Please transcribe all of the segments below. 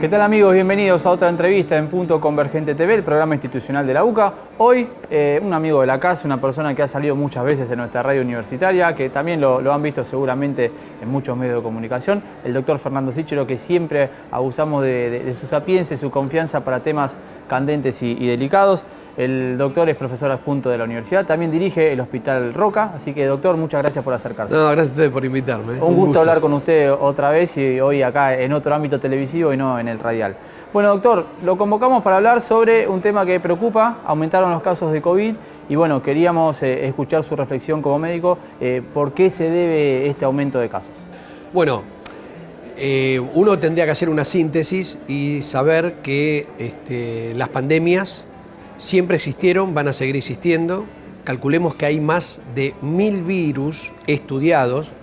tal amigos? Bienvenidos a otra entrevista en Punto Convergente TV, el programa institucional de la UCA. Hoy un amigo de la casa, una persona que ha salido muchas veces en nuestra radio universitaria, que también lo han visto seguramente en muchos medios de comunicación, el doctor Fernando Sichero, que siempre abusamos de su sapiencia y su confianza para temas candentes y delicados. El doctor es profesor adjunto de la universidad, también dirige el Hospital Roca, así que doctor, muchas gracias por acercarse. No, gracias a ustedes por invitarme. Un gusto hablar con usted otra vez y hoy acá en otro ámbito televisivo y no en el radial. Bueno, doctor, lo convocamos para hablar sobre un tema que preocupa. Aumentaron los casos de COVID y bueno, queríamos escuchar su reflexión como médico. ¿Por qué se debe este aumento de casos? Bueno, uno tendría que hacer una síntesis y saber que las pandemias siempre existieron, van a seguir existiendo. Calculemos que hay más de 1000 virus estudiados,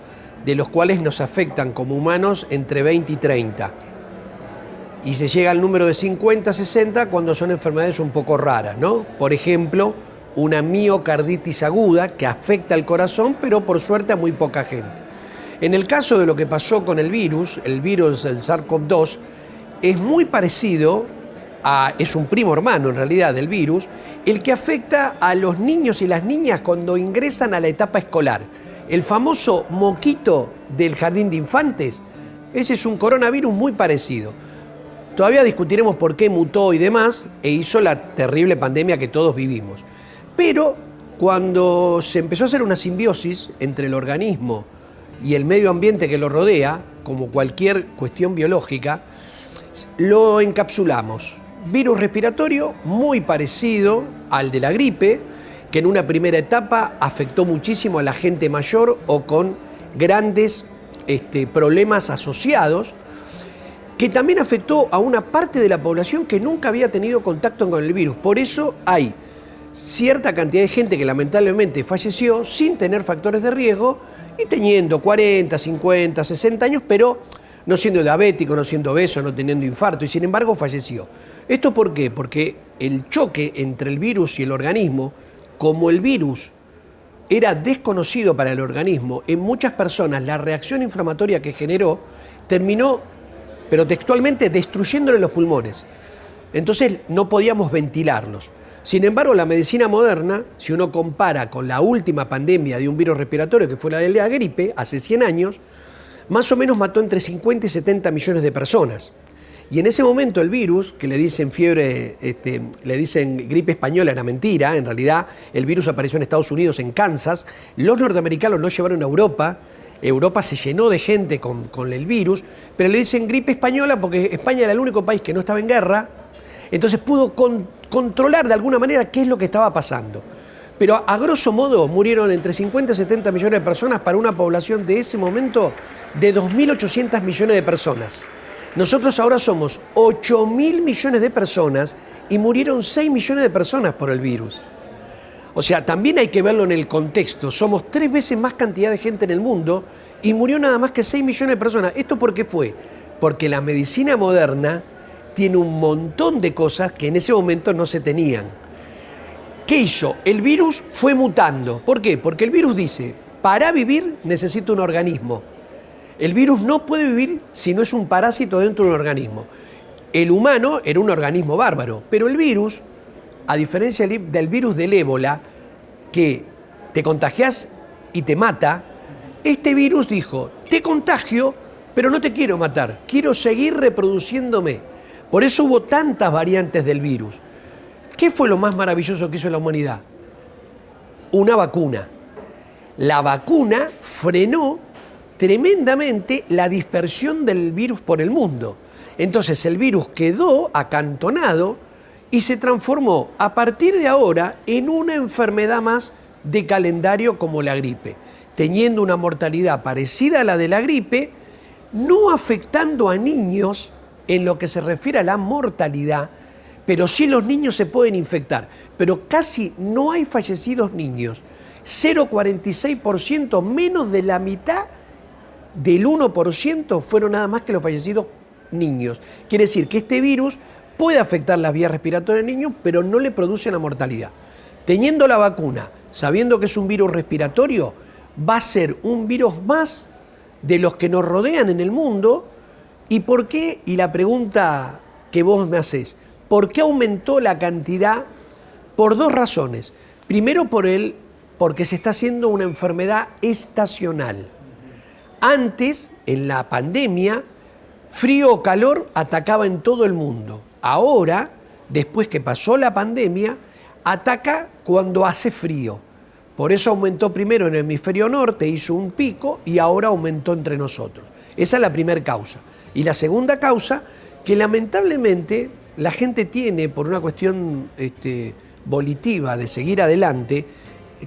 de los cuales nos afectan como humanos entre 20 y 30. Y se llega al número de 50, 60 cuando son enfermedades un poco raras, ¿no? Por ejemplo, una miocarditis aguda que afecta al corazón, pero por suerte a muy poca gente. En el caso de lo que pasó con el virus del SARS-CoV-2, es muy parecido es un primo hermano en realidad del virus, el que afecta a los niños y las niñas cuando ingresan a la etapa escolar. El famoso moquito del jardín de infantes, ese es un coronavirus muy parecido. Todavía discutiremos por qué mutó y demás, e hizo la terrible pandemia que todos vivimos. Pero cuando se empezó a hacer una simbiosis entre el organismo y el medio ambiente que lo rodea, como cualquier cuestión biológica, lo encapsulamos. Virus respiratorio muy parecido al de la gripe, que en una primera etapa afectó muchísimo a la gente mayor o con grandes problemas asociados, que también afectó a una parte de la población que nunca había tenido contacto con el virus. Por eso hay cierta cantidad de gente que lamentablemente falleció sin tener factores de riesgo y teniendo 40, 50, 60 años, pero no siendo diabético, no siendo obeso, no teniendo infarto, y sin embargo falleció. ¿Esto por qué? Porque el choque entre el virus y el organismo, como el virus era desconocido para el organismo, en muchas personas la reacción inflamatoria que generó terminó, pero textualmente, destruyéndole los pulmones. Entonces no podíamos ventilarlos. Sin embargo, la medicina moderna, si uno compara con la última pandemia de un virus respiratorio, que fue la de la gripe, hace 100 años, más o menos mató entre 50 y 70 millones de personas. Y en ese momento el virus, que le dicen fiebre, le dicen gripe española, era mentira. En realidad el virus apareció en Estados Unidos, en Kansas. Los norteamericanos lo llevaron a Europa. Europa se llenó de gente con el virus, pero le dicen gripe española porque España era el único país que no estaba en guerra. Entonces pudo controlar de alguna manera qué es lo que estaba pasando. Pero a grosso modo murieron entre 50 y 70 millones de personas para una población de ese momento de 2.800 millones de personas. Nosotros ahora somos 8.000 millones de personas y murieron 6 millones de personas por el virus. O sea, también hay que verlo en el contexto. Somos 3 veces más cantidad de gente en el mundo y murió nada más que 6 millones de personas. ¿Esto por qué fue? Porque la medicina moderna tiene un montón de cosas que en ese momento no se tenían. ¿Qué hizo? El virus fue mutando. ¿Por qué? Porque el virus dice, para vivir necesito un organismo. El virus no puede vivir si no es un parásito dentro de un organismo. El humano era un organismo bárbaro, pero el virus, a diferencia del virus del ébola, que te contagias y te mata, este virus dijo, te contagio, pero no te quiero matar, quiero seguir reproduciéndome. Por eso hubo tantas variantes del virus. ¿Qué fue lo más maravilloso que hizo la humanidad? Una vacuna. La vacuna frenó tremendamente la dispersión del virus por el mundo. Entonces el virus quedó acantonado y se transformó a partir de ahora en una enfermedad más de calendario como la gripe, teniendo una mortalidad parecida a la de la gripe, no afectando a niños en lo que se refiere a la mortalidad, pero sí los niños se pueden infectar, pero casi no hay fallecidos niños, 0,46%, menos de la mitad del 1% fueron nada más que los fallecidos niños. Quiere decir que este virus puede afectar las vías respiratorias del niño, pero no le produce la mortalidad. Teniendo la vacuna, sabiendo que es un virus respiratorio, va a ser un virus más de los que nos rodean en el mundo ¿Y por qué? Y la pregunta que vos me haces, ¿por qué aumentó la cantidad? Por dos razones. Primero, porque se está haciendo una enfermedad estacional. Antes, en la pandemia, frío o calor atacaba en todo el mundo. Ahora, después que pasó la pandemia, ataca cuando hace frío. Por eso aumentó primero en el hemisferio norte, hizo un pico y ahora aumentó entre nosotros. Esa es la primera causa. Y la segunda causa, que lamentablemente la gente tiene, por una cuestión volitiva de seguir adelante,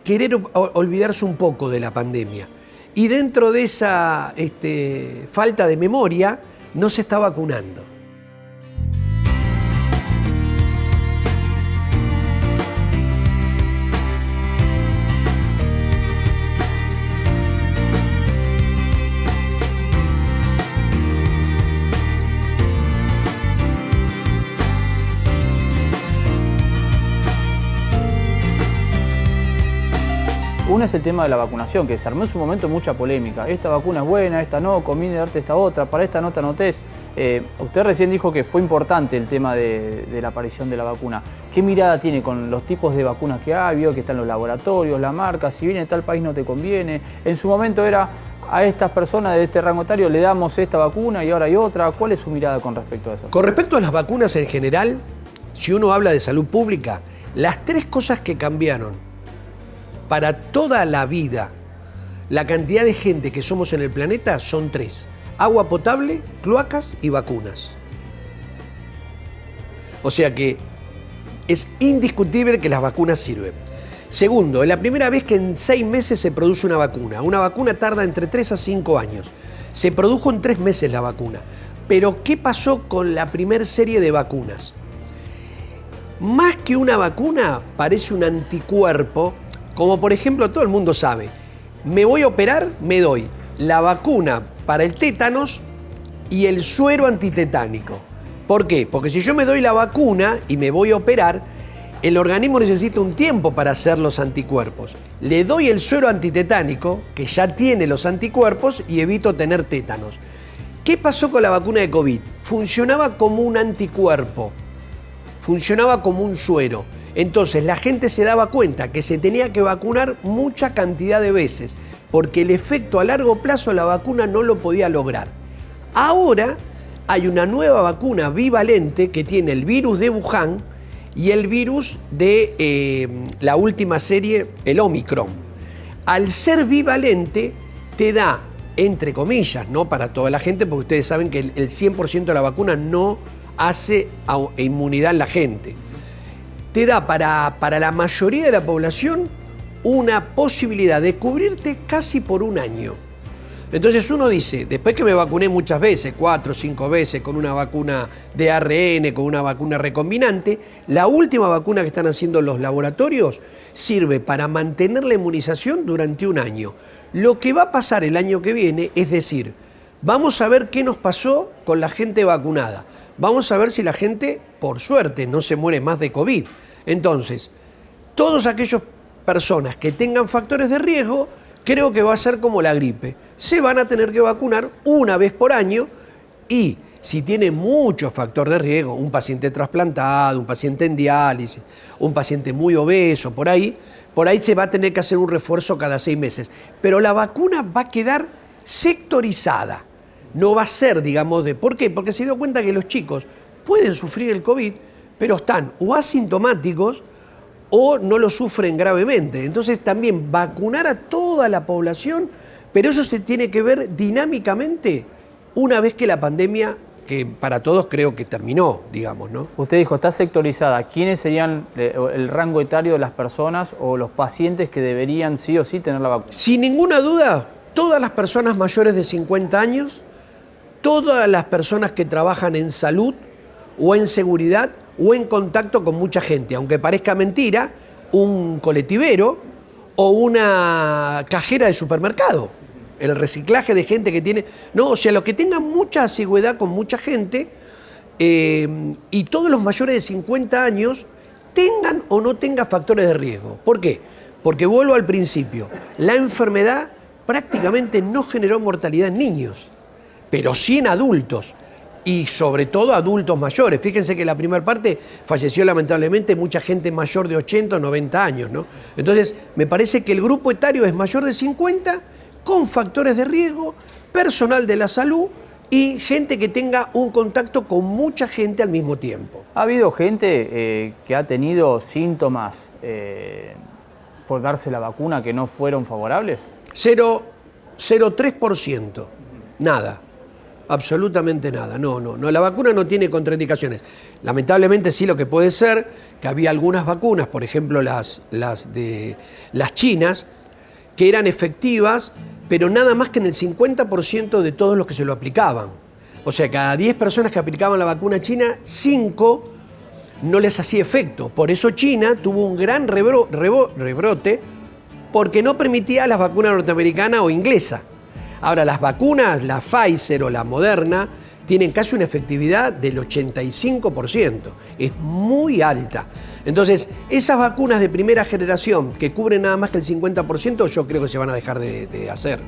querer olvidarse un poco de la pandemia. Y dentro de esa falta de memoria, no se está vacunando. Uno es el tema de la vacunación, que se armó en su momento mucha polémica. Esta vacuna es buena, esta no, conviene darte esta otra, para esta no te anotés. Usted recién dijo que fue importante el tema de la aparición de la vacuna. ¿Qué mirada tiene con los tipos de vacunas que hay? Vio que están los laboratorios, la marca, si viene de tal país no te conviene. En su momento era a estas personas de este rango etario le damos esta vacuna y ahora hay otra. ¿Cuál es su mirada con respecto a eso? Con respecto a las vacunas en general, si uno habla de salud pública, las tres cosas que cambiaron para toda la vida, la cantidad de gente que somos en el planeta son tres: agua potable, cloacas y vacunas. O sea que es indiscutible que las vacunas sirven. Segundo, es la primera vez que en 6 meses se produce una vacuna. Una vacuna tarda entre 3 a 5 años. Se produjo en 3 meses la vacuna. Pero ¿qué pasó con la primera serie de vacunas? Más que una vacuna, parece un anticuerpo. Como por ejemplo, todo el mundo sabe, me voy a operar, me doy la vacuna para el tétanos y el suero antitetánico. ¿Por qué? Porque si yo me doy la vacuna y me voy a operar, el organismo necesita un tiempo para hacer los anticuerpos. Le doy el suero antitetánico, que ya tiene los anticuerpos, y evito tener tétanos. ¿Qué pasó con la vacuna de COVID? Funcionaba como un anticuerpo, funcionaba como un suero. Entonces la gente se daba cuenta que se tenía que vacunar mucha cantidad de veces, porque el efecto a largo plazo la vacuna no lo podía lograr. Ahora hay una nueva vacuna bivalente que tiene el virus de Wuhan y el virus de la última serie, el Omicron. Al ser bivalente te da, entre comillas, no para toda la gente, porque ustedes saben que el 100% de la vacuna no hace inmunidad en la gente. Te da para la mayoría de la población una posibilidad de cubrirte casi por un año. Entonces uno dice, después que me vacuné muchas veces, 4 o 5 veces, con una vacuna de ARN, con una vacuna recombinante, la última vacuna que están haciendo los laboratorios sirve para mantener la inmunización durante un año. Lo que va a pasar el año que viene, es decir, vamos a ver qué nos pasó con la gente vacunada. Vamos a ver si la gente, por suerte, no se muere más de COVID. Entonces, todas aquellas personas que tengan factores de riesgo, creo que va a ser como la gripe. Se van a tener que vacunar una vez por año y si tiene mucho factor de riesgo, un paciente trasplantado, un paciente en diálisis, un paciente muy obeso, por ahí se va a tener que hacer un refuerzo cada 6 meses. Pero la vacuna va a quedar sectorizada. No va a ser, digamos, ¿por qué? Porque se dio cuenta que los chicos pueden sufrir el COVID, pero están o asintomáticos o no lo sufren gravemente. Entonces también vacunar a toda la población, pero eso se tiene que ver dinámicamente una vez que la pandemia, que para todos creo que terminó, digamos, ¿no? Usted dijo, está sectorizada. ¿Quiénes serían el rango etario de las personas o los pacientes que deberían sí o sí tener la vacuna? Sin ninguna duda, todas las personas mayores de 50 años, todas las personas que trabajan en salud o en seguridad o en contacto con mucha gente, aunque parezca mentira, un colectivero o una cajera de supermercado, el reciclaje de gente que tiene... No, o sea, los que tengan mucha asigüedad con mucha gente y todos los mayores de 50 años tengan o no tengan factores de riesgo. ¿Por qué? Porque vuelvo al principio, la enfermedad prácticamente no generó mortalidad en niños, pero sí en adultos. y sobre todo adultos mayores. Fíjense que en la primera parte falleció lamentablemente mucha gente mayor de 80 o 90 años, ¿no? Entonces, me parece que el grupo etario es mayor de 50, con factores de riesgo, personal de la salud y gente que tenga un contacto con mucha gente al mismo tiempo. ¿Ha habido gente que ha tenido síntomas por darse la vacuna que no fueron favorables? 0,03%. Nada. Absolutamente nada. No. La vacuna no tiene contraindicaciones. Lamentablemente sí, lo que puede ser que había algunas vacunas, por ejemplo las chinas, que eran efectivas, pero nada más que en el 50% de todos los que se lo aplicaban. O sea, cada 10 personas que aplicaban la vacuna china, 5 no les hacía efecto. Por eso China tuvo un gran rebrote, porque no permitía las vacunas norteamericanas o inglesas. Ahora, las vacunas, la Pfizer o la Moderna, tienen casi una efectividad del 85%. Es muy alta. Entonces, esas vacunas de primera generación que cubren nada más que el 50%, yo creo que se van a dejar de hacer.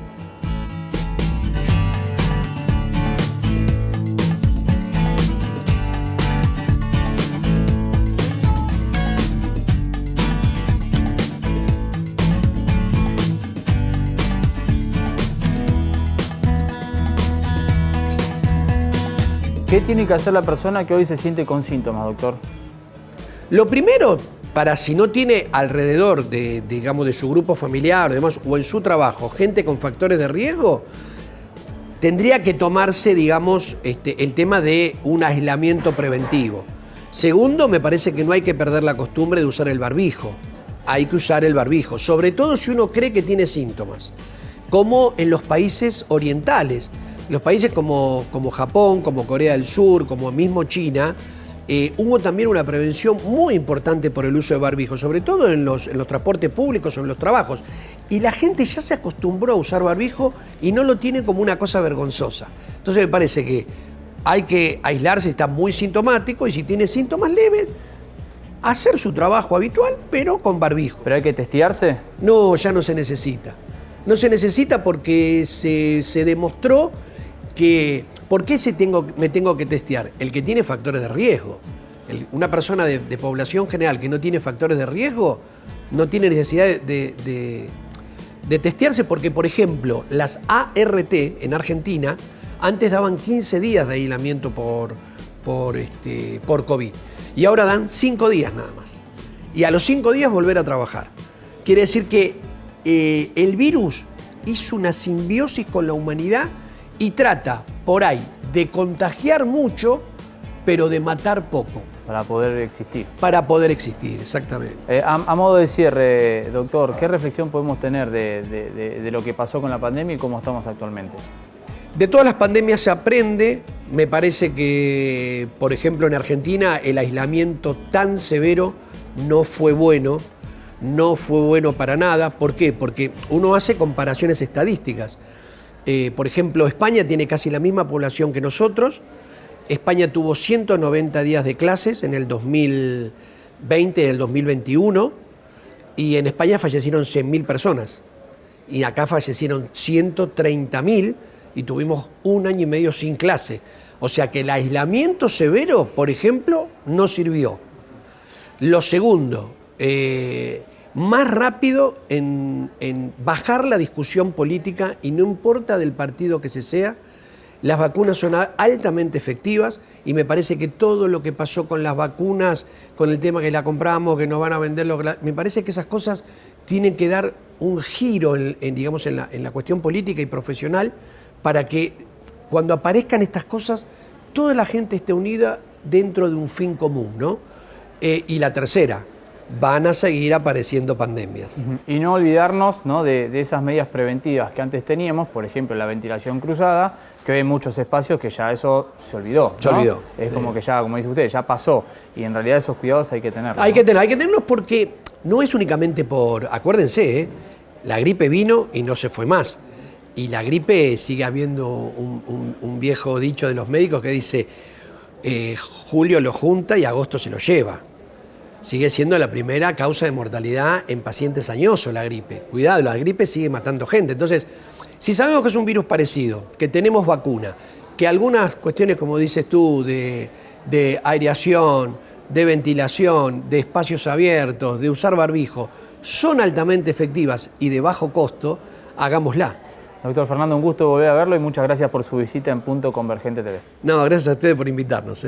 ¿Qué tiene que hacer la persona que hoy se siente con síntomas, doctor? Lo primero, para si no tiene alrededor de su grupo familiar o demás, o en su trabajo, gente con factores de riesgo, tendría que tomarse, el tema de un aislamiento preventivo. Segundo, me parece que no hay que perder la costumbre de usar el barbijo. Hay que usar el barbijo, sobre todo si uno cree que tiene síntomas, como en los países orientales. Los países como Japón, como Corea del Sur, como mismo China, hubo también una prevención muy importante por el uso de barbijo, sobre todo en los transportes públicos o en los trabajos. Y la gente ya se acostumbró a usar barbijo y no lo tiene como una cosa vergonzosa. Entonces me parece que hay que aislarse, está muy sintomático, y si tiene síntomas leves, hacer su trabajo habitual, pero con barbijo. ¿Pero hay que testearse? No, ya no se necesita. No se necesita porque se demostró que... ¿Por qué me tengo que testear? El que tiene factores de riesgo. Una persona de población general que no tiene factores de riesgo no tiene necesidad de testearse porque, por ejemplo, las ART en Argentina antes daban 15 días de aislamiento por COVID y ahora dan 5 días nada más. Y a los 5 días volver a trabajar. Quiere decir que el virus hizo una simbiosis con la humanidad y trata por ahí de contagiar mucho, pero de matar poco. Para poder existir. Para poder existir, exactamente. A modo de cierre, doctor, ¿qué reflexión podemos tener de lo que pasó con la pandemia y cómo estamos actualmente? De todas las pandemias se aprende. Me parece que, por ejemplo, en Argentina el aislamiento tan severo no fue bueno. No fue bueno para nada. ¿Por qué? Porque uno hace comparaciones estadísticas. Por ejemplo, España tiene casi la misma población que nosotros. España tuvo 190 días de clases en el 2020 y en el 2021. Y en España fallecieron 100.000 personas. Y acá fallecieron 130.000 y tuvimos 1 año y medio sin clase. O sea que el aislamiento severo, por ejemplo, no sirvió. Lo segundo, más rápido en bajar la discusión política, y no importa del partido que se sea, las vacunas son altamente efectivas, y me parece que todo lo que pasó con las vacunas, con el tema que la compramos, que nos van a vender, me parece que esas cosas tienen que dar un giro en la cuestión política y profesional para que cuando aparezcan estas cosas toda la gente esté unida dentro de un fin común, ¿no? Y la tercera, van a seguir apareciendo pandemias. Y no olvidarnos, ¿no?, de esas medidas preventivas que antes teníamos, por ejemplo la ventilación cruzada, que hoy hay muchos espacios que ya eso se olvidó, ¿no? Se olvidó. Es como que ya, como dice usted, ya pasó, y en realidad esos cuidados hay que tenerlos. Hay que tenerlos porque no es únicamente acuérdense, la gripe vino y no se fue más. Y la gripe sigue habiendo un viejo dicho de los médicos que dice, julio lo junta y agosto se lo lleva. Sigue siendo la primera causa de mortalidad en pacientes añosos la gripe. Cuidado, la gripe sigue matando gente. Entonces, si sabemos que es un virus parecido, que tenemos vacuna, que algunas cuestiones, como dices tú, de aireación, de ventilación, de espacios abiertos, de usar barbijo, son altamente efectivas y de bajo costo, hagámosla. Doctor Fernando, un gusto volver a verlo y muchas gracias por su visita en Punto Convergente TV. No, gracias a ustedes por invitarnos.